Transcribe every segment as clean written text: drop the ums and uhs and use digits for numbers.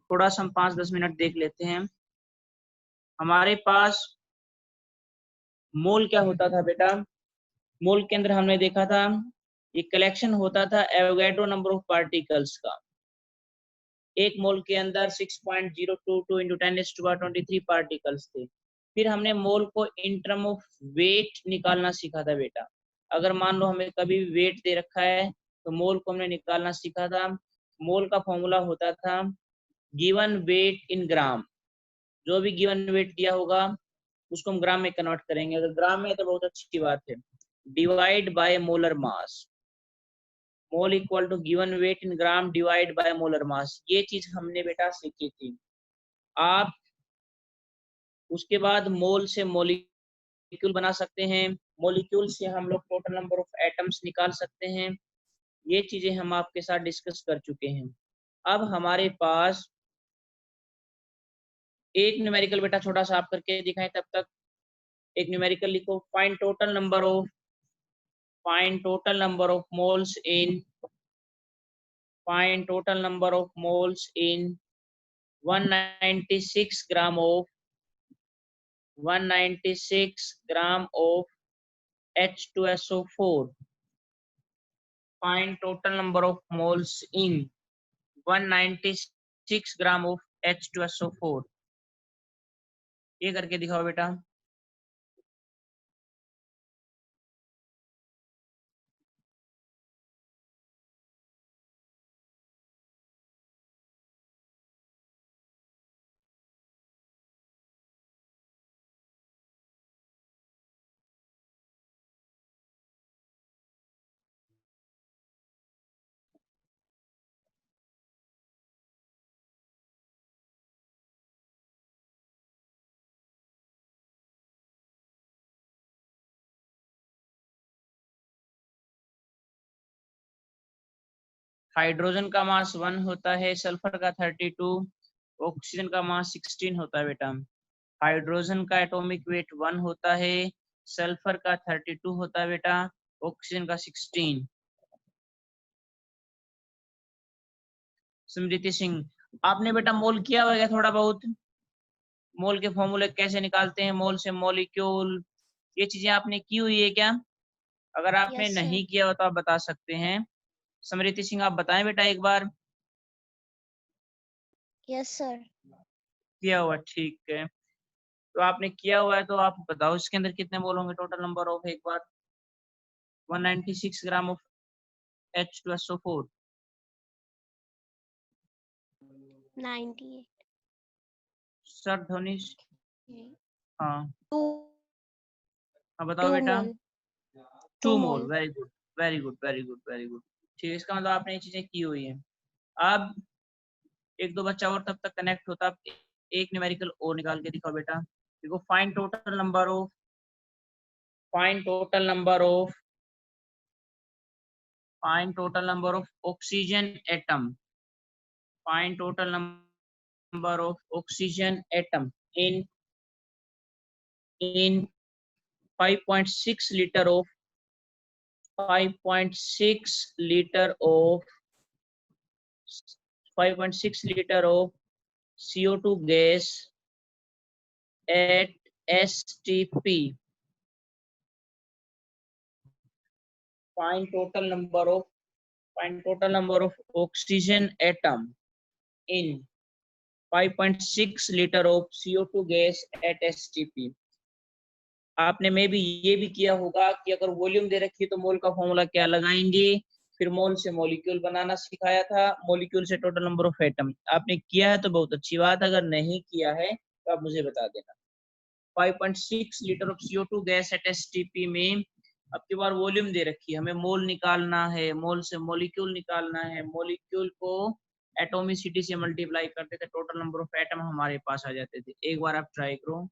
थोड़ा सा हम 5-10 मिनट देख लेते हैं। हमारे पास मोल क्या होता था बेटा? मोल के अंदर हमने देखा था ये कलेक्शन होता था एवोगैड्रो नंबर ऑफ पार्टिकल्स का। एक मोल के अंदर 6.022 इंटू 10⁻23 पार्टिकल्स थे। फिर हमने मोल को इन टर्म ऑफ वेट निकालना सीखा था बेटा। अगर मान लो हमें कभी वेट दे रखा है तो मोल को हमने निकालना सीखा था। मोल का फॉर्मूला होता था गिवन वेट इन ग्राम। जो भी गिवन वेट दिया होगा उसको हम ग्राम में कन्वर्ट करेंगे। अगर ग्राम में है तो बहुत अच्छी बात है। Divide by molar mass. Mole equal to given weight in gram divide by molar mass. ये चीज हमने बेटा सीखी थी। आप उसके बाद मोल से मॉलिक्यूल बना सकते हैं। मॉलिक्यूल से हम लोग टोटल नंबर ऑफ एटम्स निकाल सकते हैं। ये चीजें हम आपके साथ डिस्कस कर चुके हैं। अब हमारे पास एक न्यूमेरिकल बेटा छोटा सा आप करके दिखाएं। तब तक एक न्यूमेरिकल लिखो। Find total number of moles in find total number of moles in 196 gram of 196 gram of H2SO4. Find total number of moles in 196 gram of H2SO4. ये करके दिखाओ बेटा। हाइड्रोजन का मास 1 होता है, सल्फर का 32, ऑक्सीजन का मास 16 होता है बेटा। हाइड्रोजन का एटॉमिक वेट 1 होता है, सल्फर का 32 होता है बेटा, ऑक्सीजन का 16। स्मृति सिंह, आपने बेटा मोल किया हुआ है थोड़ा बहुत? मोल के फॉर्मूले कैसे निकालते हैं, मोल से मॉलिक्यूल, ये चीजें आपने की हुई है क्या? अगर आपने यस सर। नहीं किया हो तो आप बता सकते हैं। स्मृति सिंह आप बताएं बेटा एक बार। Yes sir. किया हुआ, ठीक है। तो आपने किया हुआ है तो आप बताओ इसके अंदर कितने मोल होंगे टोटल नंबर ऑफ, एक बार। 196 ग्राम ऑफ H2SO4। 98। सर धोनीश, हाँ टू हाँ बताओ टू बेटा। Mole. 2 two mole, mole. Very good very good very good very good. ठीक है, इसका मतलब आपने ये चीजें की हुई है। अब एक दो बच्चा और तब तक कनेक्ट होता, एक न्यूमेरिकल और निकाल के दिखाओ बेटा। देखो, find total number of oxygen atom. Find total number of oxygen atom in 5.6 litre of 5.6 litre of 5.6 litre of CO2 gas at STP. Find total number of oxygen atom in 5.6 liter of CO2 gas at STP. आपने में भी ये भी किया होगा कि अगर volume दे रखी है तो मोल का फॉर्मूला क्या लगाएंगे। फिर मोल से मॉलिक्यूल बनाना सिखाया था, मॉलिक्यूल से टोटल नंबर ऑफ एटम। आपने किया है तो बहुत अच्छी बात, अगर नहीं किया है तो आप मुझे बता देना। 5.6 litre of CO2 gas at STP में अब की बार वॉल्यूम दे रखी है, हमें मोल निकालना है, मोल से मॉलिक्यूल निकालना है। मॉलिक्यूल को एटोमिसिटी से मल्टीप्लाई करते थे, टोटल नंबर ऑफ एटम हमारे पास आ जाते थे। एक बार आप ट्राई करो।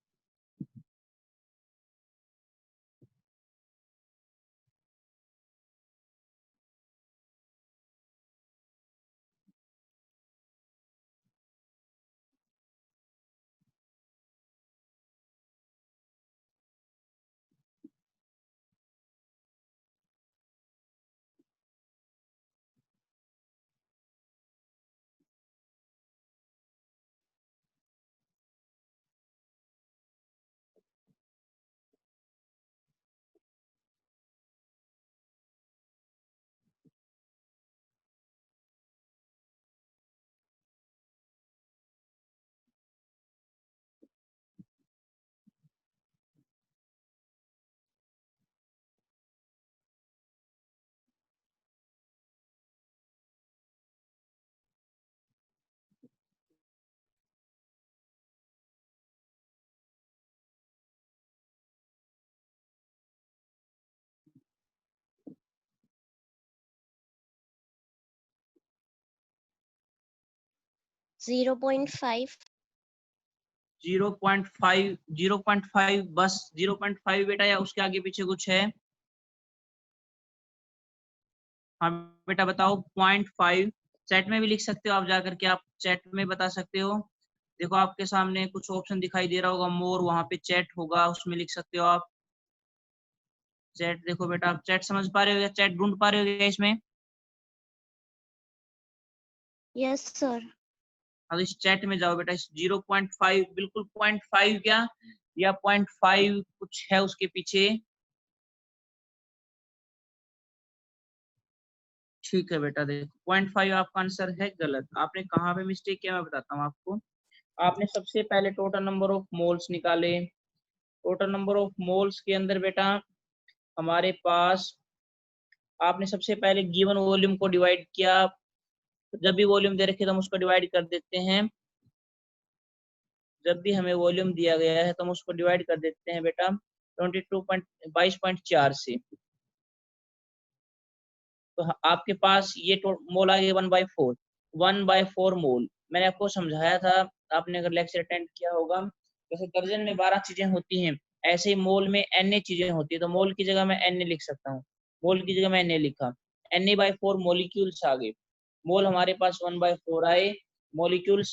0.5। 0.5, 0.5 बस 0.5 बेटा, या उसके आगे पीछे कुछ है? हाँ बेटा बताओ। 0.5 चैट में भी लिख सकते हो आप, जाकर के आप चैट में बता सकते हो। देखो आपके सामने कुछ ऑप्शन दिखाई दे रहा होगा, मोर, वहां पे चैट होगा, उसमें लिख सकते हो आप चैट। देखो बेटा आप चैट समझ पा रहे हो, चैट ढूंढ पा रहे हो क्या इसमें? Yes sir. अब इस चैट में जाओ बेटा, इस 0.5 बिल्कुल 0.5 क्या, या 0.5 कुछ है उसके पीछे? ठीक है बेटा, देखो 0.5 आपका आंसर है गलत। आपने कहाँ पे मिस्टेक किया मैं बताता हूँ आपको। आपने सबसे पहले टोटल नंबर ऑफ मोल्स निकाले। टोटल नंबर ऑफ मोल्स के अंदर बेटा हमारे पास, आपने सबसे पहले गिवन वॉल्यूम को डिवाइड किया। जब भी वॉल्यूम दे रखे तो हम उसको डिवाइड कर देते हैं। जब भी हमें वॉल्यूम दिया गया है तो हम उसको डिवाइड कर देते हैं बेटा 22.4 से। तो आपके पास ये मोल आ गए 1/4। 1/4 मोल मैंने आपको समझाया था, आपने अगर लेक्चर अटेंड किया होगा। जैसे दर्जन में 12 चीजें होती हैं, ऐसे ही मोल में एन चीजें होती है, तो मोल की जगह मैं एन लिख सकता हूँ। मोल की जगह मैं एन लिखा, Na/4 मोलिक्यूल्स आ गए। मोल हमारे पास 1/4 आए। मोलिक्यूल्स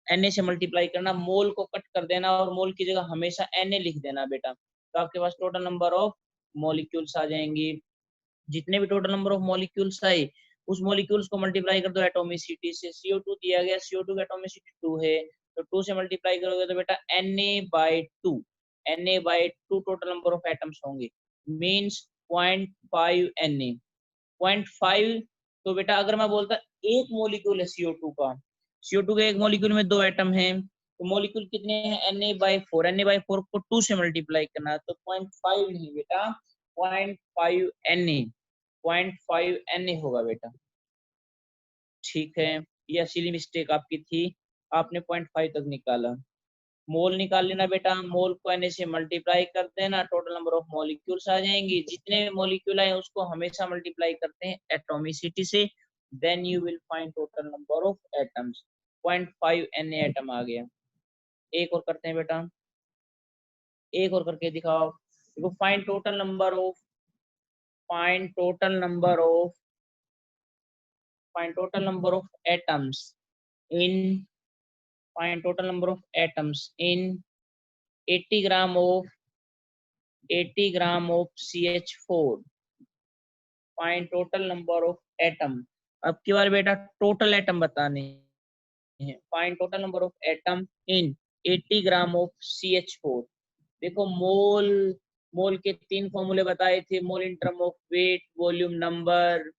Na से मल्टीप्लाई करना, मोल को कट कर देना और मोल की जगह हमेशा Na लिख देना बेटा। तो आपके पास टोटल नंबर ऑफ मोलिक्यूल्स आ जाएंगी। जितने भी टोटल नंबर ऑफ मॉलिक्यूल्स आए, उस मॉलिक्यूल्स को मल्टीप्लाई कर दो एटॉमिसिटी से। CO2 दिया गया, CO2 की एटॉमिसिटी 2 है, तो 2 से मल्टीप्लाई करोगे तो बेटा Na/2, Na/2 total number of atoms होंगे, मींस 0.5 Na। 0.5, तो बेटा अगर मैं बोलता एक मॉलिक्यूल है CO2 का, CO2 के एक मॉलिक्यूल में 2 एटम हैं, तो मॉलिक्यूल कितने हैं? Na/4, Na/4 को 2 से मल्टीप्लाई करना, तो 0.5 नहीं बेटा, 0.5 Na, 0.5 Na होगा बेटा। ठीक है, ये असली मिस्टेक आपकी थी, आपने 0.5 तक निकाला। मोल निकाल लेना बेटा, मोल को Na से मल्टीप्लाई कर देना, टोटल नंबर ऑफ मॉलिक्यूल्स आ जाएंगी। जितने मॉलिक्यूल आए उसको हमेशा मल्टीप्लाई करते हैं एटॉमिसिटी से, then you will find total number of atoms. 0.5 Na atom आ गया। एक और करते हैं बेटा, एक और करके दिखाओ। देखो find total number of, find total number of, find total number of atoms in, find total number of atoms in 80 gram of 80 gram of CH4। find total number of atom। अब की बार बेटा टोटल एटम बताने हैं। find total number of atom in 80 gram of CH4। देखो मोल, मोल के 3 फॉर्मूले बताए थे, mole in term of weight, volume, number.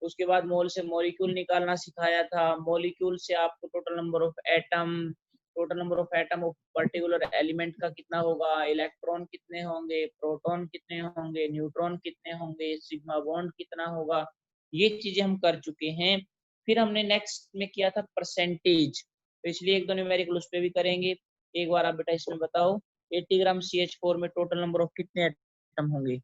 उसके बाद मोल से मॉलिक्यूल निकालना सिखाया था, मॉलिक्यूल से आपको total number of atom, total number of atom of particular element का कितना होगा, इलेक्ट्रॉन कितने होंगे, प्रोटॉन कितने होंगे, न्यूट्रॉन कितने होंगे, सिग्मा बॉन्ड कितना होगा, ये चीजें हम कर चुके हैं। फिर हमने नेक्स्ट में किया था परसेंटेज, तो इसलिए एक दो न्यूमेरिकल उस पर भी करेंगे। एक बार आप बेटा इसमें बताओ, 80 ग्राम CH4 में टोटल नंबर ऑफ कितने एटम होंगे?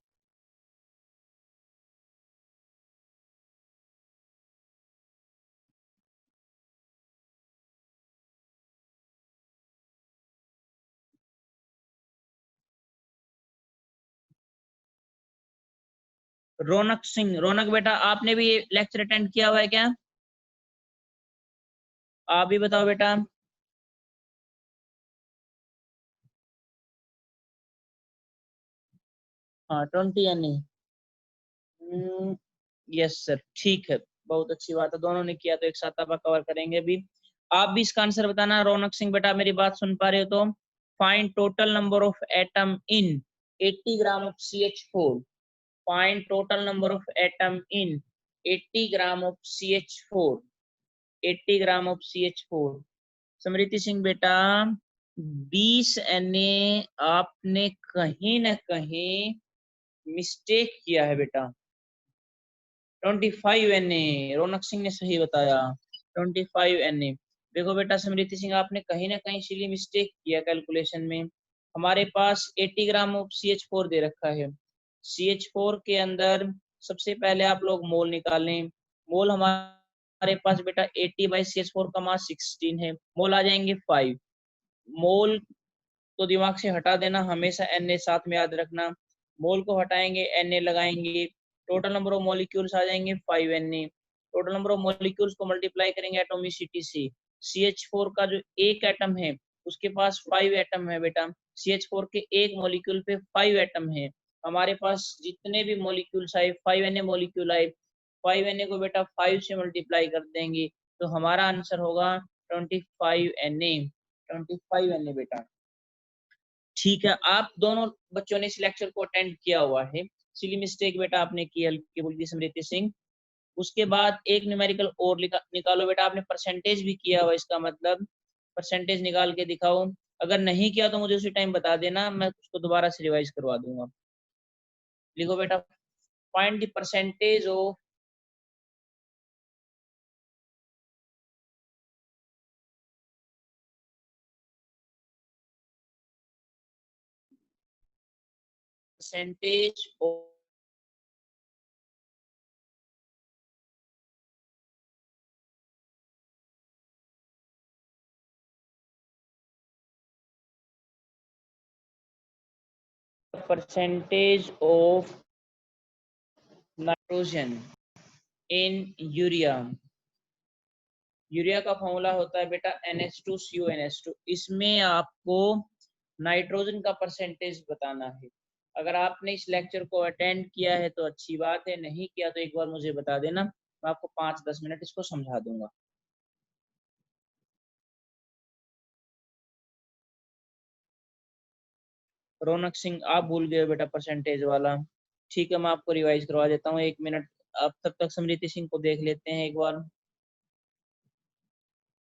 रौनक सिंह, रौनक बेटा आपने भी लेक्चर अटेंड किया हुआ है क्या? आप भी बताओ बेटा। हाँ 20 यानी, यस सर, ठीक है, बहुत अच्छी बात है, दोनों ने किया तो एक साथ आप कवर करेंगे अभी। आप भी इसका आंसर बताना। रौनक सिंह बेटा मेरी बात सुन पा रहे हो तो? Find total number of atom in 80 gram of CH4। Find total number of atom in 80 gram of CH4, 80 gram of CH4। समृति सिंह बेटा 20 Na आपने कहीं ना कहीं मिस्टेक किया है बेटा। 25 Na, रौनक सिंह ने सही बताया, 25 Na। देखो बेटा समृति सिंह आपने कहीं ना कहीं इसीलिए मिस्टेक किया कैलकुलेशन में। हमारे पास 80 ग्राम ऑफ CH4 दे रखा है, CH4 के अंदर सबसे पहले आप लोग मोल निकालें। मोल हमारे हमारे पास बेटा 80/CH4 का मास 16 है, मोल आ जाएंगे 5। मोल तो दिमाग से हटा देना, हमेशा Na साथ में याद रखना। मोल को हटाएंगे, Na लगाएंगे, टोटल नंबर ऑफ मॉलिक्यूल्स आ जाएंगे 5Na। Total number of molecules को मल्टीप्लाई करेंगे एटॉमिसिटी से। CH4 का जो एक एटम है उसके पास 5 एटम है बेटा, CH4 के एक मॉलिक्यूल पे 5 एटम है। हमारे पास जितने भी मॉलिक्यूल्स आए 5Na मॉलिक्यूल आए, 5Na को बेटा 5 से मल्टीप्लाई कर देंगे तो हमारा आंसर होगा 25Na। 25Na बेटा। ठीक है, आप दोनों बच्चों ने इस लेक्चर को अटेंड किया हुआ है, सिली मिस्टेक बेटा आपने की हल्की फुल्की स्मृति सिंह। उसके बाद एक न्यूमेरिकल और निकालो बेटा, आपने परसेंटेज भी किया हुआ, इसका मतलब परसेंटेज निकाल के दिखाओ। अगर नहीं किया तो मुझे उसी टाइम बता देना, मैं उसको दोबारा से रिवाइज करवा दूंगा। लिखो बेटा, find the percentage of percentage of percentage of nitrogen in urea. Urea का फॉर्मूला होता है बेटा NH2CuNH2। इसमें आपको नाइट्रोजन का परसेंटेज बताना है। अगर आपने इस लेक्चर को अटेंड किया है तो अच्छी बात है, नहीं किया तो एक बार मुझे बता देना, मैं आपको 5-10 मिनट इसको समझा दूंगा। रौनक सिंह आप भूल गए बेटा परसेंटेज वाला। ठीक है, मैं आपको रिवाइज करवा देता हूँ, 1 मिनट। आप तब तक समृति सिंह को देख लेते हैं एक बार,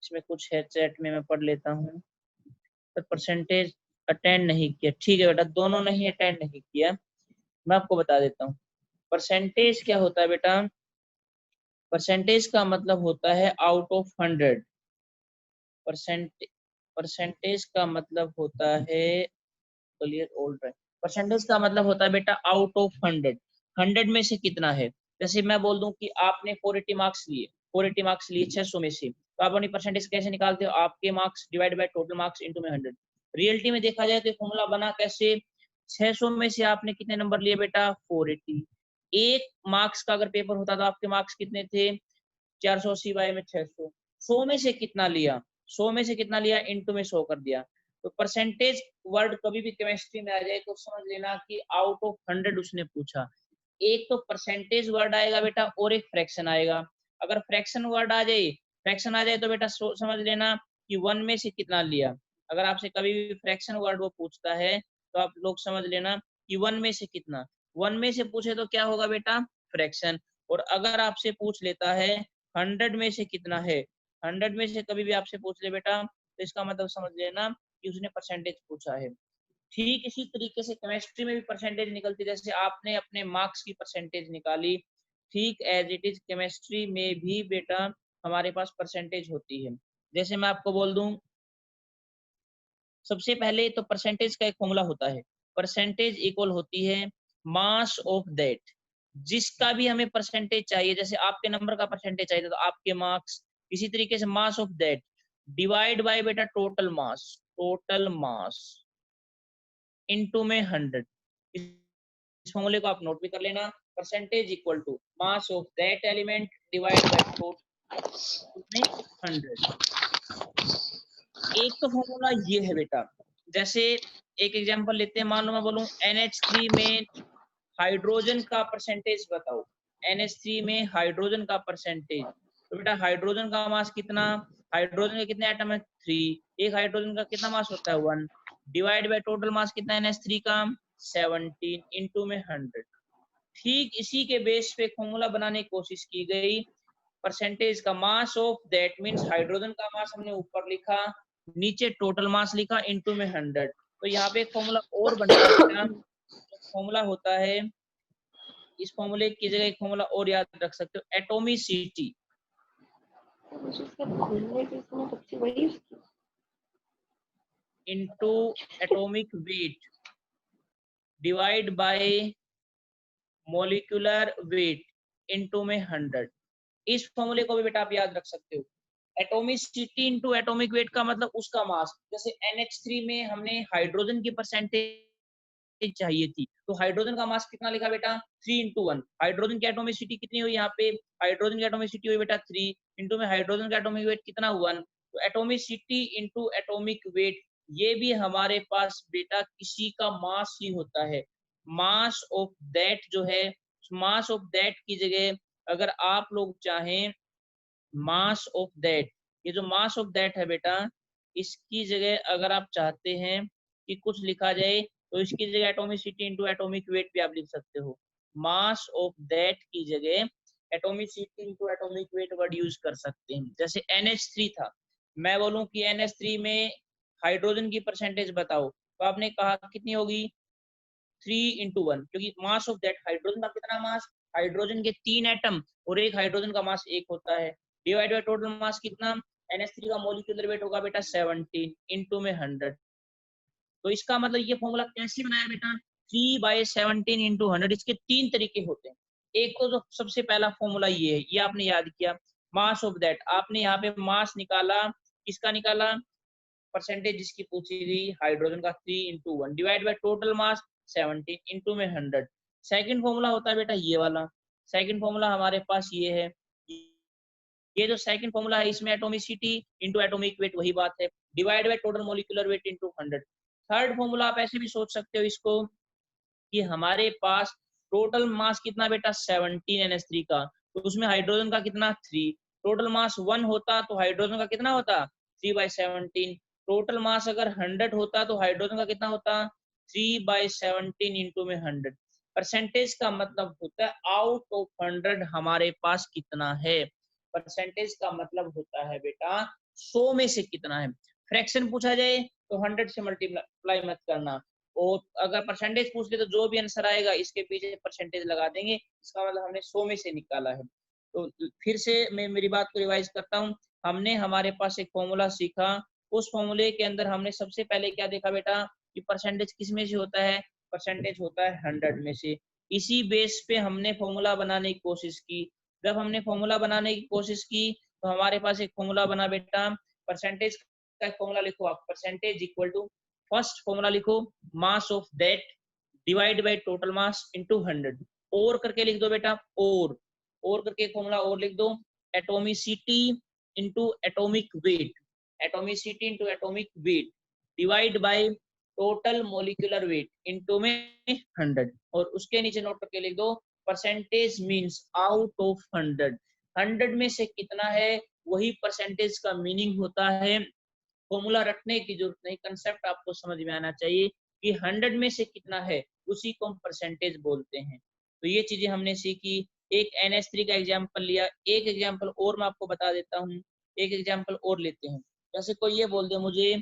इसमें कुछ है चैट में, मैं पढ़ लेता हूँ। पर परसेंटेज अटेंड नहीं किया, ठीक है बेटा, दोनों नहीं अटेंड नहीं किया, मैं आपको बता देता हूँ। परसेंटेज क्या होता है बेटा, परसेंटेज का मतलब होता है आउट ऑफ 100। परसेंटेज का मतलब होता है, क्लियर ऑल राइट, परसेंटेज का मतलब होता है बेटा आउट ऑफ 100। 100 में से कितना है। जैसे मैं बोल दूं कि आपने 480 मार्क्स लिए, 480 मार्क्स लिए 600 में से, तो आप अपनी परसेंटेज कैसे निकालते हो, आपके marks divide by total marks into में 100। रियलिटी में देखा जाए तो फॉर्मूला बना कैसे, 600 में से आपने कितने नंबर लिए बेटा 480। एक मार्क्स का अगर पेपर होता तो आपके मार्क्स कितने थे 480 बाय में 600। 100 में से कितना लिया, 100 में से कितना लिया इनटू में 100 कर दिया। तो परसेंटेज वर्ड कभी भी केमिस्ट्री में आ जाए तो समझ लेना कि आउट ऑफ 100 उसने पूछा। एक तो परसेंटेज वर्ड आएगा बेटा और एक फ्रैक्शन आएगा। अगर फ्रैक्शन वर्ड आ जाए, फ्रैक्शन आ जाए तो बेटा समझ लेना कि 1 में से कितना लिया। अगर आपसे कभी भी फ्रैक्शन वर्ड वो पूछता है तो आप लोग समझ लेना कि 1 में से कितना। 1 में से पूछे तो क्या होगा बेटा फ्रैक्शन। और अगर आपसे पूछ लेता है 100 में से कितना है, 100 में से कभी भी आपसे पूछ ले बेटा तो इसका मतलब समझ लेना कि उसने परसेंटेज पूछा है। ठीक इसी तरीके से केमिस्ट्री में भी परसेंटेज निकलती है, जैसे आपने अपने मार्क्स की परसेंटेज निकाली, ठीक एज इट इज केमिस्ट्री में भी बेटा हमारे पास परसेंटेज होती है। जैसे मैं आपको बोल दूं, सबसे पहले तो परसेंटेज का एक फॉर्मूला होता है, परसेंटेज इक्वल होती है मास ऑफ दैट। जिसका भी हमें परसेंटेज चाहिए, जैसे आपके नंबर का परसेंटेज चाहिए तो आपके मार्क्स, इसी तरीके से mass of that divide by बेटा total mass, total mass into में 100। इस फॉर्मूले को आप नोट भी कर लेना, percentage equal to mass of that element divide by total में 100। एक तो फॉर्मूला ये है बेटा, जैसे एक एग्जांपल लेते हैं, मान लो मैं बोलूं NH3 में हाइड्रोजन का परसेंटेज बताओ, NH3 में हाइड्रोजन का परसेंटेज, तो बेटा हाइड्रोजन का मास कितना, हाइड्रोजन के कितने एटम है 3, एक हाइड्रोजन का कितना मास होता है 1, डिवाइड बाय टोटल मास कितना है NH3 का 17 इनटू में 100। ठीक इसी के बेस पे फॉर्मूला बनाने की कोशिश की गई, परसेंटेज का मास ऑफ दैट मींस हाइड्रोजन का मास हमने ऊपर लिखा, नीचे टोटल मास लिखा इनटू में 100। तो यहाँ पे एक फॉर्मूला और बनता है बेटा, फॉर्मूला होता है, इस फॉर्मूले की जगह एक फॉर्मूला और याद रख सकते हो, atomicity into atomic weight divide by molecular weight into में 100। इस फॉर्मूले को भी बेटा आप याद रख सकते हो। एटॉमिसिटी इनटू एटॉमिक वेट का मतलब उसका मास। जैसे NH3 में हमने हाइड्रोजन की परसेंटेज चाहिए थी, तो हाइड्रोजन का मास कितना लिखा बेटा 3:1। हाइड्रोजन की एटॉमिसिटी कितनी हुई यहाँ पे, हाइड्रोजन की एटॉमिसिटी हुई बेटा 3 इंटू में हाइड्रोजन का एटॉमिक वेट कितना 1। तो एटॉमिसिटी इंटू एटॉमिक वेट ये भी हमारे पास बेटा किसी का मास ही होता है। मास ऑफ दैट जो है, मास ऑफ दैट की जगह अगर आप लोग चाहें मास ऑफ दैट, ये जो मास ऑफ दैट है बेटा, इसकी जगह अगर आप चाहते हैं कि कुछ लिखा जाए तो इसकी जगह एटॉमिसिटी इनटू एटॉमिक वेट भी आप लिख सकते हो। मास ऑफ दैट की जगह atomicity into atomic wait word use कर सकते हैं। जैसे NH3 था, मैं बोलूं कि NH3 में हाइड्रोजन की परसेंटेज बताओ, तो आपने कहा कितनी होगी 3:1, क्योंकि मास ऑफ दैट हाइड्रोजन का कितना मास, हाइड्रोजन के 3 एटम और एक हाइड्रोजन का मास 1 होता है, डिवाइड बाय टोटल मास कितना, NH3 का मॉलिक्यूलर वेट होगा बेटा 17 इंटू में 100। तो इसका मतलब ये फॉर्मूला कैसे बनाया बेटा 3/17 इंटू 100। इसके 3 तरीके होते हैं। एक तो जो सबसे पहला फॉर्मूला ये है, ये आपने याद किया, मास ऑफ दैट, आपने यहाँ पे मास निकाला, किसका निकाला, परसेंटेज जिसकी पूछी गई हाइड्रोजन का 3:1 divide by total mass 17 into में 100। सेकंड फॉर्मूला होता है बेटा ये वाला, सेकंड फॉर्मूला हमारे पास ये है, ये जो सेकंड फॉर्मूला है इसमें एटॉमिसिटी इनटू एटॉमिक वेट वही बात है, divide by total molecular weight into 100। Third formula आप ऐसे भी सोच सकते हो इसको कि हमारे पास टोटल मास कितना बेटा 17 NH3 का, तो उसमें हाइड्रोजन का कितना 3, टोटल मास 1 होता तो हाइड्रोजन का कितना होता 3/17, टोटल मास अगर 100 होता तो हाइड्रोजन का कितना होता 3/17 इंटू में 100। परसेंटेज का मतलब होता है आउट ऑफ 100 हमारे पास कितना है, परसेंटेज का मतलब होता है बेटा 100 में से कितना है। फ्रैक्शन पूछा जाए तो 100 से मल्टीप्लाई मत करना, और अगर परसेंटेज पूछ ले तो जो भी आंसर आएगा इसके पीछे परसेंटेज लगा देंगे, इसका मतलब हमने 100 में से निकाला है। तो फिर से मैं मेरी बात को रिवाइज करता हूँ, हमने हमारे पास एक फॉर्मूला सीखा, उस फॉर्मूले के अंदर हमने सबसे पहले क्या देखा बेटा कि परसेंटेज किस में से होता है, परसेंटेज होता है 100 में से। इसी बेस पे हमने फॉर्मूला बनाने की कोशिश की, जब हमने फॉर्मूला बनाने की कोशिश की तो हमारे पास एक फॉर्मूला बना बेटा, परसेंटेज का फॉर्मूला लिखो आप, percentage equal to, first formula लिखो mass of that divide by total mass into 100, और करके लिख दो बेटा, और करके एक फॉर्मूला और लिख दो, atomicity into atomic wait, atomicity into atomic weight divide by total molecular weight into में 100, और उसके नीचे नोट करके लिख दो परसेंटेज मींस आउट ऑफ 100, 100 में से कितना है वही परसेंटेज का मीनिंग होता है। फॉर्मूला रटने की जरूरत नहीं, कंसेप्ट आपको समझ में आना चाहिए कि 100 में से कितना है उसी को हम परसेंटेज बोलते हैं। तो ये चीजें हमने सीखी, एक NH3 का एग्जांपल लिया, एक एग्जांपल और मैं आपको बता देता हूँ, एक एग्जांपल और लेते हैं। जैसे कोई ये बोल दे मुझे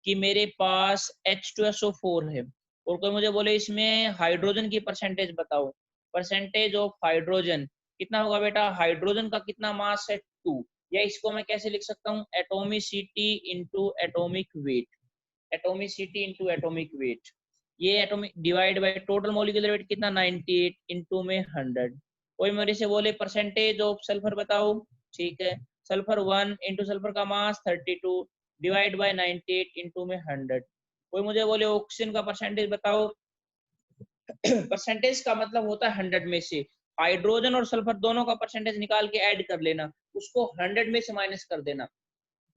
कि मेरे पास H2SO4 है, और कोई मुझे बोले इसमें हाइड्रोजन की परसेंटेज बताओ, परसेंटेज ऑफ हाइड्रोजन कितना होगा बेटा, हाइड्रोजन का कितना मास है 2, या इसको मैं कैसे लिख सकता हूँ atomicity into atomic weight, atomicity into atomic weight, ये atomic divide by total molecular weight कितना 98 इंटू में 100। कोई मेरे से बोले परसेंटेज ऑफ सल्फर बताओ, ठीक है, सल्फर 1 इंटू सल्फर का मास 32 डिवाइड बाय 98 इंटू में 100। कोई मुझे बोले ऑक्सीजन का परसेंटेज बताओ, परसेंटेज का मतलब होता है 100 में से, हाइड्रोजन और सल्फर दोनों का परसेंटेज निकाल के ऐड कर लेना, उसको 100 में से माइनस कर देना।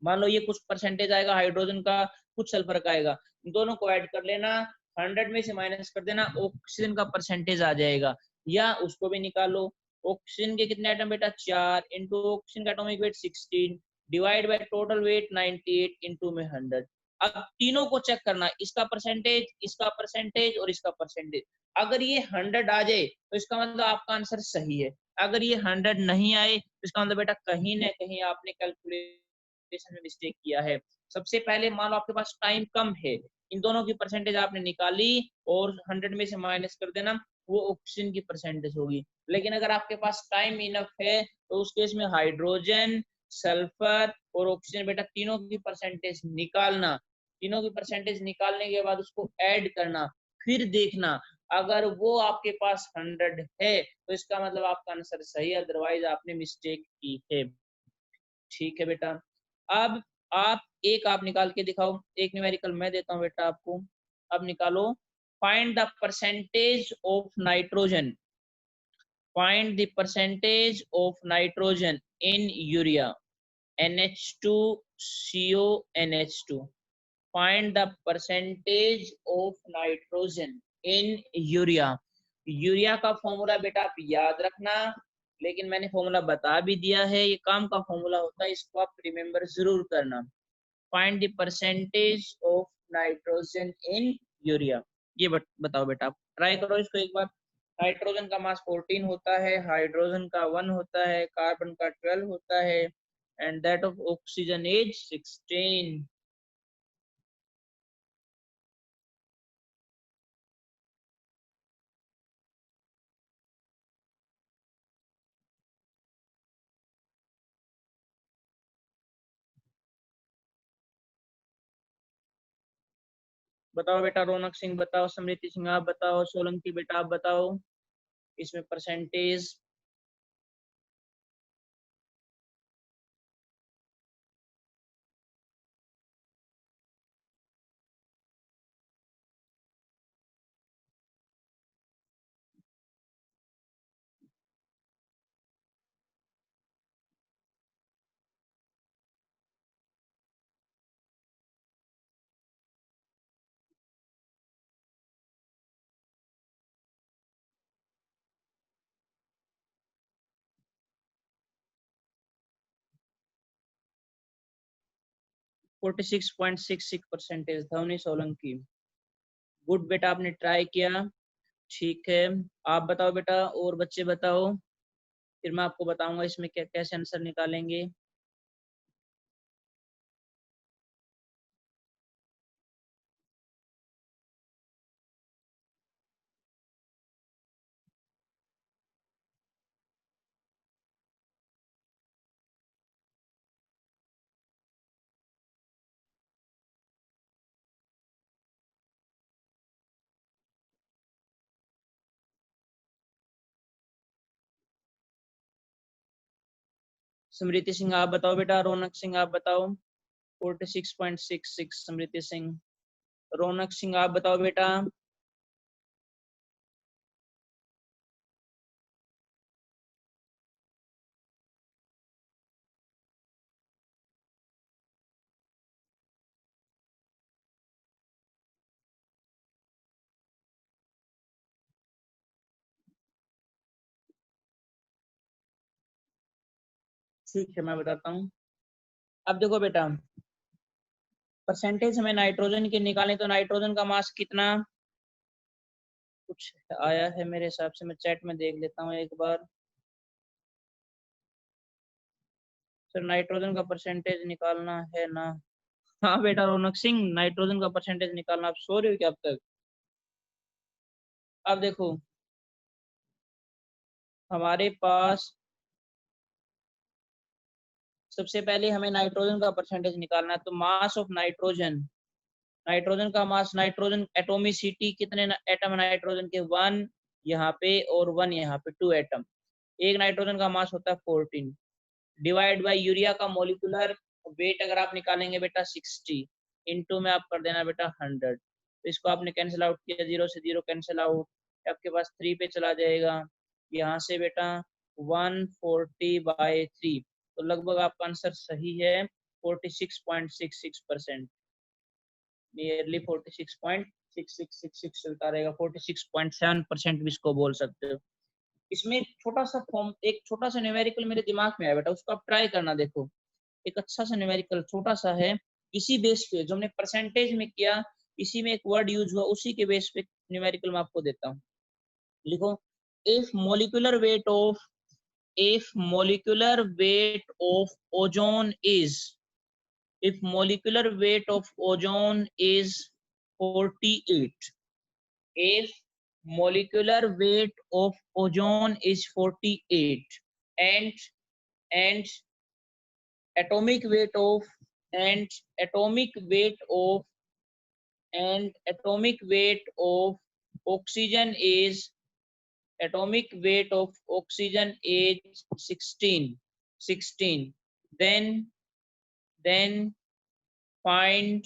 मान लो ये कुछ परसेंटेज आएगा हाइड्रोजन का, कुछ सल्फर का आएगा, दोनों को ऐड कर लेना, 100 में से माइनस कर देना, ऑक्सीजन का परसेंटेज आ जाएगा, या उसको भी निकालो। ऑक्सीजन के कितने एटम बेटा 4 इंटू ऑक्सीजन का atomic weight 16 divide by total weight 98 into में 100। अब तीनों को चेक करना, इसका परसेंटेज, इसका परसेंटेज और इसका परसेंटेज। अगर ये 100 आ जाए तो इसका मतलब आपका आंसर सही है, अगर ये 100 नहीं आए तो इसका मतलब बेटा कहीं ना कहीं आपने कैलकुलेशन में मिस्टेक किया है। सबसे पहले मान लो आपके पास टाइम कम है, इन दोनों की परसेंटेज आपने निकाली और 100 में से माइनस कर देना, वो ऑक्सीजन की परसेंटेज होगी। लेकिन अगर आपके पास टाइम इनफ है तो उस केस में हाइड्रोजन, सल्फर और ऑक्सीजन बेटा तीनों की परसेंटेज निकालना, तीनों की परसेंटेज निकालने के बाद उसको ऐड करना, फिर देखना अगर वो आपके पास 100 है तो इसका मतलब आपका आंसर सही है, अदरवाइज आपने मिस्टेक की है। ठीक है बेटा, अब आप निकाल के दिखाओ, एक न्यूमेरिकल मैं देता हूँ बेटा आपको। अब निकालो, find the percentage of nitrogen, find the percentage of nitrogen in urea NH2CO NH2, find the percentage of nitrogen in urea। Urea का फॉर्मूला बेटा आप याद रखना, लेकिन मैंने फॉर्मूला बता भी दिया है, ये काम का फॉर्मूला होता है, इसको आप रिमेम्बर जरूर करना। Find the percentage of nitrogen in urea. ये बताओ बेटा, आप ट्राई करो इसको एक बार। नाइट्रोजन का मास 14 होता है, हाइड्रोजन का 1 होता है, कार्बन का 12 होता है, and that of oxygen is 16। बताओ बेटा, रौनक सिंह बताओ, समृति सिंह आप बताओ, सोलंकी बेटा आप बताओ इसमें परसेंटेज। फोर्टी 46.66% धवनी सोलंकी। गुड बेटा, आपने ट्राई किया। ठीक है, आप बताओ बेटा, और बच्चे बताओ, फिर मैं आपको बताऊंगा इसमें क्या कैसे आंसर निकालेंगे। समृति सिंह आप बताओ बेटा, रौनक सिंह आप बताओ। 46.66 समृति सिंह। रौनक सिंह आप बताओ बेटा। ठीक है, मैं बताता हूँ। अब देखो बेटा, परसेंटेज हमें नाइट्रोजन की निकालें तो नाइट्रोजन का मास कितना कुछ आया है मेरे हिसाब से, मैं चैट में देख लेता हूँ एक बार। सर नाइट्रोजन का परसेंटेज निकालना है ना। हाँ बेटा रौनक सिंह, नाइट्रोजन का परसेंटेज निकालना, आप सो रहे हो क्या अब तक? अब देखो, हमारे पास सबसे पहले हमें नाइट्रोजन का परसेंटेज निकालना है, तो मास ऑफ नाइट्रोजन, नाइट्रोजन का मास, नाइट्रोजन एटोमिसिटी कितने एटम नाइट्रोजन के 1 यहाँ पे और 1 यहाँ पे, 2 एटम। एक नाइट्रोजन का मास होता है 14, डिवाइड बाय यूरिया का मोलिकुलर वेट अगर आप निकालेंगे बेटा 60, इनटू में आप कर देना बेटा 100। तो इसको आपने कैंसिल आउट किया, 0 से 0 कैंसिल आउट, आपके पास 3 पे चला जाएगा, यहाँ से बेटा 140/3, तो लगभग आपका आंसर सही है 46.66%, नियरली 46.6666 चलता रहेगा, 46.7% भी इसको बोल सकते हो। इसमें एक छोटा सा न्यूमेरिकल मेरे दिमाग में आया बेटा, उसको आप ट्राई करना, देखो एक अच्छा सा न्यूमेरिकल छोटा सा है, इसी बेस पे जो हमने परसेंटेज में किया, इसी में एक वर्ड यूज हुआ, उसी के बेस पे न्यूमेरिकल मैं आपको देता हूँ। लिखो, if molecular weight of if molecular weight of ozone is if molecular weight of ozone is 48, if molecular weight of ozone is 48, and and atomic weight of and atomic weight of and atomic weight of oxygen is atomic weight of oxygen is 16, then find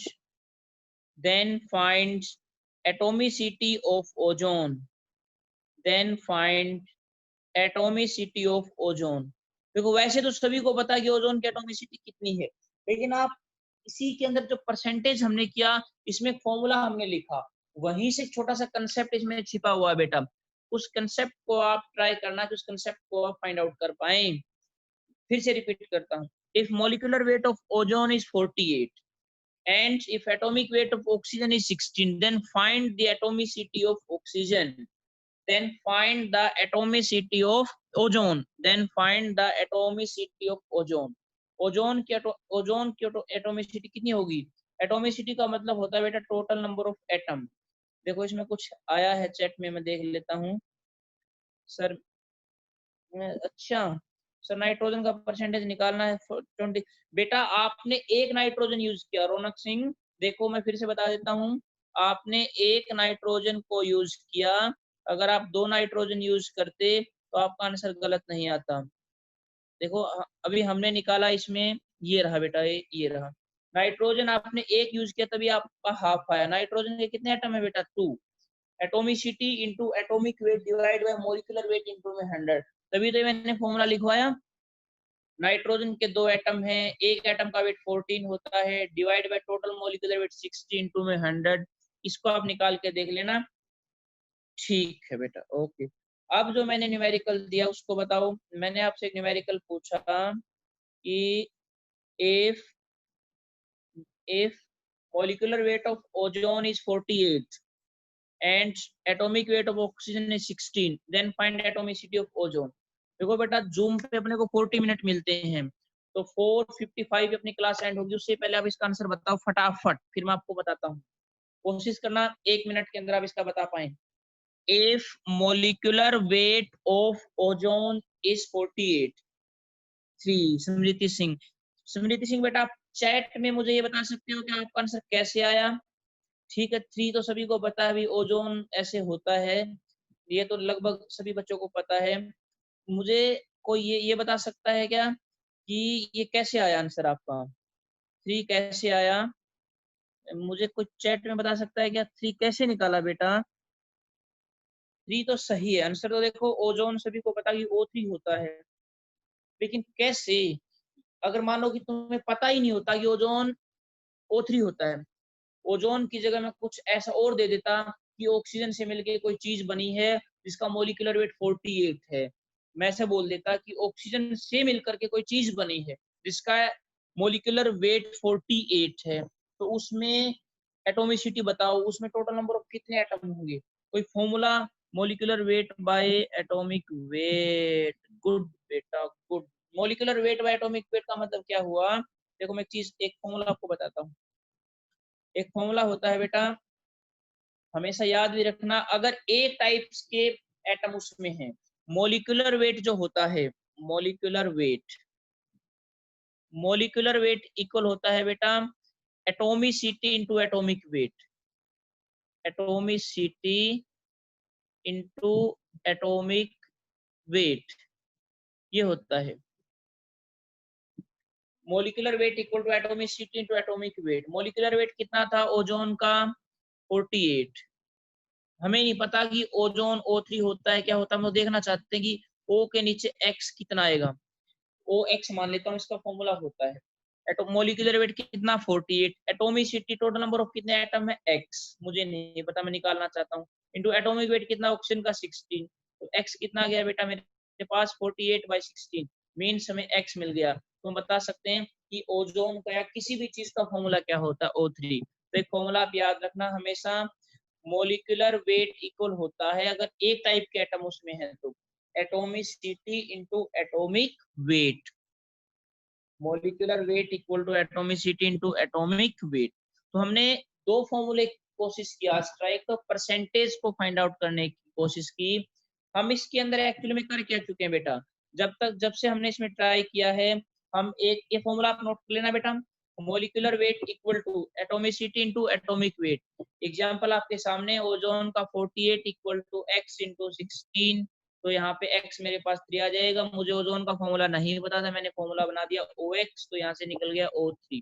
atomicity of ozone, then find atomicity of ozone. देखो वैसे तो सभी को पता है कि ozone की atomicity कितनी है, लेकिन आप इसी के अंदर जो परसेंटेज हमने किया, इसमें फॉर्मूला हमने लिखा, वहीं से छोटा सा कंसेप्ट इसमें छिपा हुआ है बेटा। उस कंसेप्ट को आप ट्राई करना कि उस कंसेप्ट को आप फाइंड आउट कर पाए। फिर से रिपीट करता हूँ, if molecular weight of ozone is 48 and if atomic weight of oxygen is 16, then find the atomicity of oxygen, then find the atomicity of ozone, then find the atomicity of ozone। Ozone की atomicity कितनी होगी? Atomicity का मतलब होता है बेटा total number of atom. देखो इसमें कुछ आया है चैट में, मैं देख लेता हूँ सर। अच्छा सर, नाइट्रोजन का परसेंटेज निकालना है 20। बेटा आपने एक नाइट्रोजन यूज किया रौनक सिंह, देखो मैं फिर से बता देता हूँ, आपने एक नाइट्रोजन को यूज किया, अगर आप 2 नाइट्रोजन यूज करते तो आपका आंसर गलत नहीं आता। देखो अभी हमने निकाला इसमें, ये रहा बेटा, ये रहा नाइट्रोजन, आपने एक यूज किया तभी आपका हाफ आया। नाइट्रोजन के कितने एटम है बेटा? 2। Atomicity into atomic weight divide by molecular weight into में 100, तभी तो मैंने फॉर्मूला लिखवाया। नाइट्रोजन के 2 एटम हैं, एक एटम का वेट 14 होता है, divide by total molecular wait 60 into में 100। इसको आप निकाल के देख लेना। ठीक है बेटा, ओके। अब जो मैंने न्यूमेरिकल दिया उसको बताओ। मैंने आपसे एक न्यूमेरिकल पूछा कि if molecular weight of ozone is 48 and atomic weight of oxygen is 16, then find atomicity of ozone। देखो बेटा जूम पे अपने को 40 मिनट मिलते हैं, तो 4:55 अपनी क्लास एंड होगी, उससे पहले आप इसका आंसर बताओ फटाफट, फिर मैं आपको बताता हूँ। कोशिश करना 1 मिनट के अंदर आप इसका बता पाए। if molecular weight of ozone is 48, 3। स्मृति सिंह बेटा आप चैट में मुझे ये बता सकते हो कि आपका आंसर कैसे आया? ठीक है, 3 तो सभी को पता है, अभी ओजोन ऐसे होता है, ये तो लगभग सभी बच्चों को पता है। मुझे कोई ये बता सकता है क्या कि ये कैसे आया आंसर आपका? 3 कैसे आया? मुझे कुछ चैट में बता सकता है क्या 3 कैसे निकाला बेटा? 3 तो सही है आंसर। तो देखो ओजोन सभी को पता कि O3 होता है, लेकिन कैसे? अगर मान लो कि तुम्हें पता ही नहीं होता कि ओजोन O3 होता है, ओजोन की जगह में कुछ ऐसा और दे देता कि ऑक्सीजन से मिलके कोई चीज बनी है जिसका मॉलिक्यूलर वेट 48 है, मैं ऐसे बोल देता कि ऑक्सीजन से मिलकर के कोई चीज बनी है जिसका मॉलिक्यूलर वेट 48 है, तो उसमें एटोमिसिटी बताओ, उसमें टोटल नंबर ऑफ कितने एटम होंगे? कोई formula? Molecular weight by atomic weight. Good बेटा good. Molecular weight by atomic weight का मतलब क्या हुआ? देखो मैं एक फॉर्मूला आपको बताता हूँ। एक फॉर्मूला होता है बेटा, हमेशा याद भी रखना, अगर एक टाइप्स के एटम उसमें है, मॉलिक्यूलर वेट जो होता है, मॉलिक्यूलर वेट इक्वल होता है बेटा atomicity into atomic weight, atomicity into atomic weight, ये होता है molecular weight equal to atomicity into atomic weight. Molecular weight कितना था ओजोन का? 48। हमें नहीं पता कि ओजोन O3 होता है क्या होता है, हम लोग देखना चाहते हैं कि O के नीचे X कितना आएगा। OX मान लेता हूँ इसका फॉर्मूला होता है। एटो मॉलिक्यूलर वेट कितना? 48। एटोमिसिटी टोटल नंबर ऑफ कितने एटम है? X मुझे नहीं पता, मैं निकालना चाहता हूँ। इंटू एटॉमिक वेट कितना ऑक्सीजन का? 16। तो X कितना गया बेटा मेरे पास? 48/16 मीन्स हमें X मिल गया। तो हम बता सकते हैं कि ओजोन का या किसी भी चीज का फॉर्मूला क्या होता है? O3। तो एक फॉर्मूला आप याद रखना हमेशा, मॉलिक्यूलर वेट इक्वल होता है अगर एक टाइप के एटम उसमें है तो atomicity into atomic weight. Molecular weight equal to atomicity into atomic weight. तो हमने 2 फॉर्मूले कोशिश की आज ट्राई, तो परसेंटेज को फाइंड आउट करने की कोशिश की। हम इसके अंदर एक्चुअली में कर क्या चुके हैं बेटा, जब से हमने इसमें ट्राई किया है, हम एक ये फॉर्मूला आप नोट कर लेना बेटा, molecular weight equal to atomicity into atomic weight. Example आपके सामने, ओजोन का 48 इक्वल टू x इंटू 16, तो यहाँ पे x मेरे पास 3 आ जाएगा। मुझे ओजोन का फॉर्मूला नहीं पता था, मैंने फॉर्मूला बना दिया OX, तो यहाँ से निकल गया O3।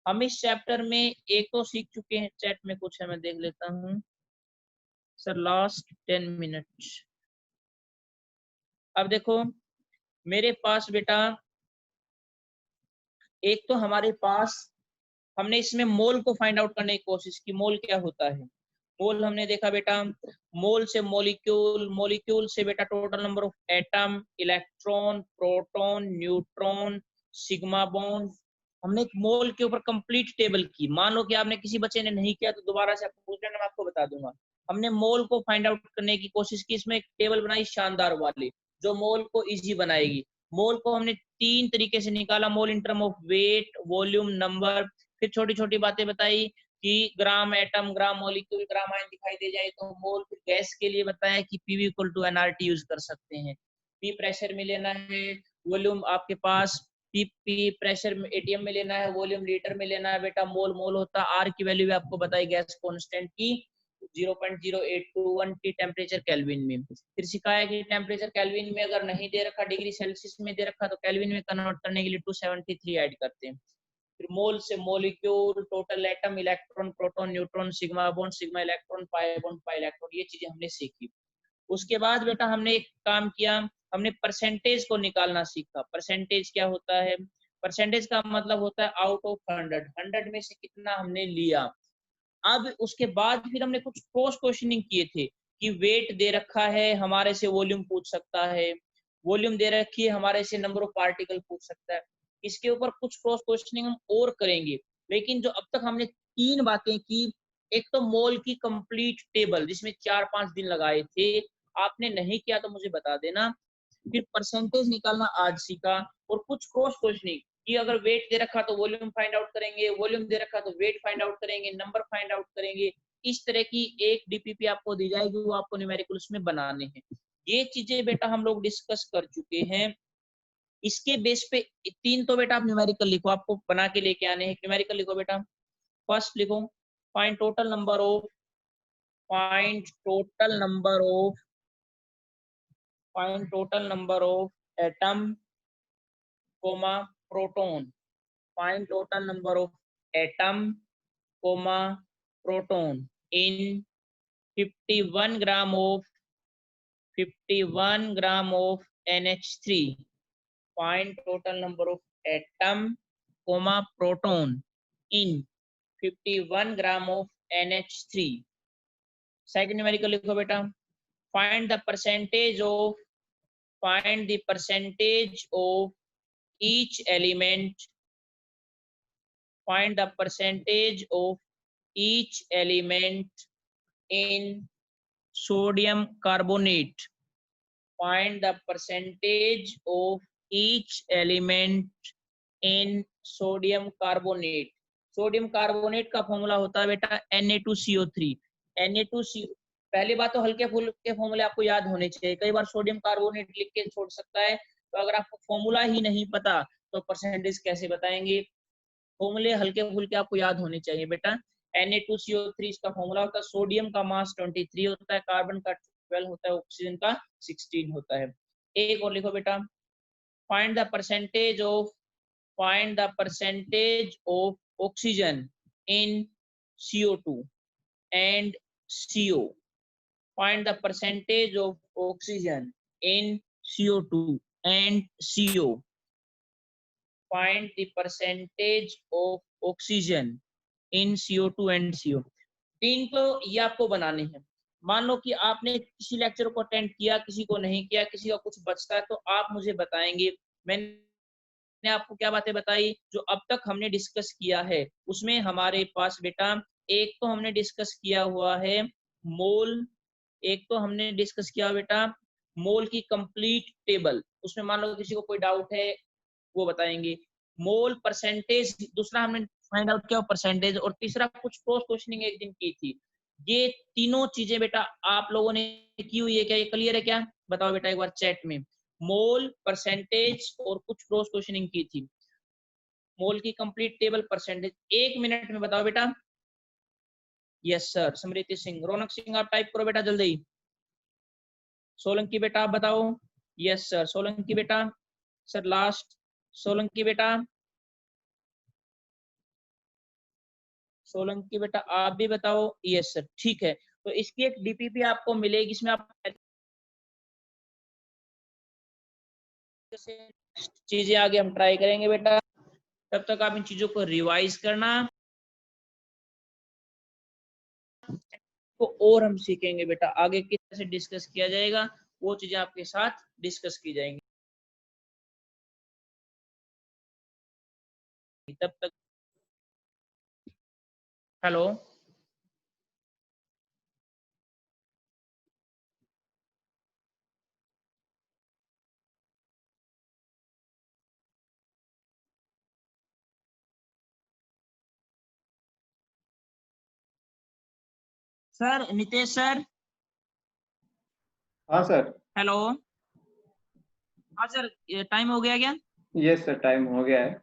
हम इस चैप्टर में एक तो सीख चुके हैं, चैट में कुछ है मैं देख लेता हूँ सर, लास्ट 10 मिनट। अब देखो मेरे पास बेटा, एक तो हमारे पास हमने इसमें मोल को फाइंड आउट करने की कोशिश की, मोल क्या होता है। मोल हमने देखा बेटा, मोल से मॉलिक्यूल, मॉलिक्यूल से बेटा total number of atom, electron, proton, neutron, sigma bond. हमने एक मोल के ऊपर कंप्लीट टेबल की। मान लो कि आपने किसी बच्चे ने नहीं किया तो दोबारा से आपको पूछ लेना, मैं आपको बता दूंगा। हमने मोल को फाइंड आउट करने की कोशिश की, इसमें एक टेबल बनाई शानदार वाली जो मोल को इजी बनाएगी। मोल को हमने 3 तरीके से निकाला, mole in term of weight, volume, number. फिर छोटी छोटी बातें बताई कि gram atom, gram molecule, gram ion दिखाई दे जाए तो मोल। फिर गैस के लिए बताया कि PV equal to NRT use कर सकते हैं। पी प्रेशर में लेना है, वॉल्यूम आपके पास पी प्रेशर में एटीएम में लेना है, वॉल्यूम लीटर में लेना है बेटा। मोल मोल होता है। आर की वैल्यू भी आपको बताई गैस कांस्टेंट की 0.0821 टी टेम्परेचर केल्विन में। फिर सिखाया कि टेम्परेचर केल्विन में अगर नहीं दे रखा, डिग्री सेल्सियस में दे रखा, तो केल्विन में कन्वर्ट करने के लिए 273 ऐड करते हैं। फिर मोल से molecule, total atom, electron, proton, neutron, sigma bond, sigma electron, pi bond, pi electron, ये चीजें हमने सीखी। उसके बाद बेटा हमने एक काम किया, हमने परसेंटेज को निकालना सीखा। परसेंटेज क्या होता है? परसेंटेज का मतलब होता है आउट ऑफ 100, 100 में से कितना हमने लिया। अब उसके बाद फिर हमने कुछ क्रॉस क्वेश्चनिंग किए थे कि वेट दे रखा है, हमारे से वॉल्यूम पूछ सकता है, वॉल्यूम दे रखी है, हमारे से नंबर ऑफ पार्टिकल पूछ सकता है। इसके ऊपर कुछ क्रॉस क्वेश्चनिंग हम और करेंगे। लेकिन जो अब तक हमने 3 बातें की, एक तो मोल की कंप्लीट टेबल जिसमें 4-5 दिन लगाए थे, आपने नहीं किया तो मुझे बता देना। फिर परसेंटेज निकालना आज सीखा, और कुछ क्रॉस क्वेश्चनिंग कि अगर वेट दे रखा तो वॉल्यूम फाइंड आउट करेंगे, वॉल्यूम दे रखा तो वेट फाइंड आउट करेंगे, नंबर फाइंड आउट करेंगे। इस तरह की एक डीपीपी आपको दी जाएगी, वो आपको न्यूमेरिकल्स में बनाने हैं। ये चीजें बेटा हम लोग डिस्कस कर चुके हैं। इसके बेस पे 3 तो बेटा आप न्यूमेरिकल लिखो, आपको बना के लेके आने हैं। न्यूमेरिकल लिखो बेटा। फर्स्ट लिखो, find total number of, find total number of, find total number of atom, comma proton. Find total number of atom, comma proton in 51 gram of, 51 gram of NH3। Find total number of atom, comma proton in 51 gram of NH3। Second numerical लिखो बेटा। Find the percentage of, find the percentage of each element, find the percentage of each element in sodium carbonate, find the percentage of each element in sodium carbonate। Sodium carbonate का formula होता है बेटा Na2CO3। Na2CO, पहली बात तो हल्के फुल्के फॉर्मूले आपको याद होने चाहिए। कई बार सोडियम कार्बोनेट लिख के छोड़ सकता है, तो अगर आपको फॉर्मूला ही नहीं पता तो परसेंटेज कैसे बताएंगे। फॉर्मूले हल्के फुल्के आपको याद होने चाहिए बेटा। Na2CO3 इसका फॉर्मूला होता है। सोडियम का मास 23 होता है, कार्बन का 12 होता है, ऑक्सीजन का 16 होता है। एक और लिखो बेटा, find the percentage of, find the percentage of oxygen in CO2 and CO। Find the percentage of oxygen in CO2 and CO। find the percentage of oxygen in CO2 and CO। 3 तो ये आपको बनाने हैं। मान लो कि आपने किसी lecture को अटेंड किया, किसी को नहीं किया, किसी का कुछ बचता है तो आप मुझे बताएंगे। मैंने आपको क्या बातें बताई जो अब तक हमने डिस्कस किया है। उसमें हमारे पास बेटा एक तो हमने डिस्कस किया हुआ है मोल, एक तो हमने डिस्कस किया बेटा मोल की कंप्लीट टेबल। उसमें मान लो किसी को कोई डाउट है वो बताएंगे। मोल परसेंटेज दूसरा हमने फाइंड आउट किया परसेंटेज, और तीसरा कुछ क्रॉस क्वेश्चनिंग एक दिन की थी। ये तीनों चीजें बेटा आप लोगों ने की हुई है क्या? ये क्लियर है क्या? बताओ बेटा एक बार चैट में। मोल, परसेंटेज और कुछ क्रॉस क्वेश्चनिंग की थी। मोल की कंप्लीट टेबल परसेंटेज 1 मिनट में बताओ बेटा। यस सर, स्मृति सिंह। रौनक सिंह आप टाइप करो बेटा जल्दी। सोलंकी बेटा आप बताओ। यस सर, सोलंकी बेटा। सर लास्ट, सोलंकी बेटा। सोलंकी बेटा आप भी बताओ। यस सर, ठीक है। तो इसकी एक डीपीपी आपको मिलेगी, इसमें आप चीजें आगे हम ट्राई करेंगे बेटा। तब तक आप इन चीजों को रिवाइज करना, तो और हम सीखेंगे बेटा आगे किस तरह से डिस्कस किया जाएगा, वो चीजें आपके साथ डिस्कस की जाएंगी। तब तक हेलो। Sir Nitesh sir. हाँ सर। हेलो। हाँ सर, टाइम हो गया क्या? यस सर, टाइम हो गया है।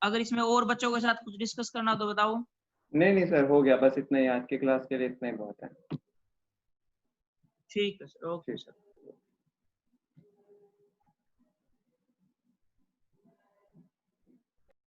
अगर इसमें और बच्चों के साथ कुछ डिस्कस करना हो तो बताओ। नहीं नहीं सर, हो गया, बस इतना ही आज की क्लास के लिए, इतना ही बहुत है। ठीक है सर, ओके ठीक। सर।